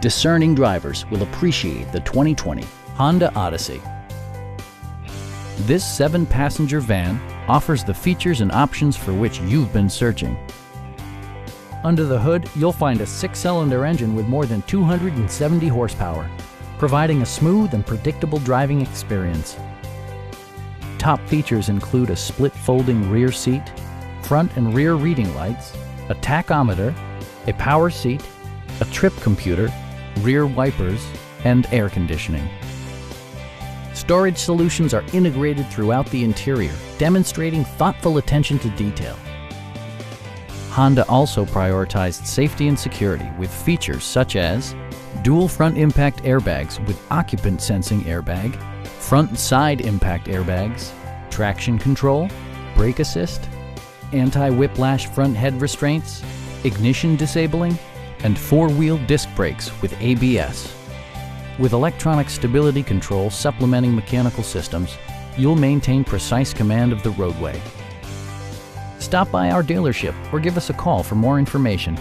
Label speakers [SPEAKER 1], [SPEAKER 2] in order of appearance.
[SPEAKER 1] Discerning drivers will appreciate the 2020 Honda Odyssey. This 7-passenger van offers the features and options for which you've been searching. Under the hood, you'll find a 6-cylinder engine with more than 270 horsepower, providing a smooth and predictable driving experience. Top features include a split folding rear seat, front and rear reading lights, a tachometer, a power seat, a trip computer, rear wipers, and air conditioning. Storage solutions are integrated throughout the interior, demonstrating thoughtful attention to detail. Honda also prioritized safety and security with features such as dual front impact airbags with occupant sensing airbag, front and side impact airbags, traction control, brake assist, anti-whiplash front head restraints, ignition disabling, and 4-wheel disc brakes with ABS. With electronic stability control supplementing mechanical systems, you'll maintain precise command of the roadway. Stop by our dealership or give us a call for more information.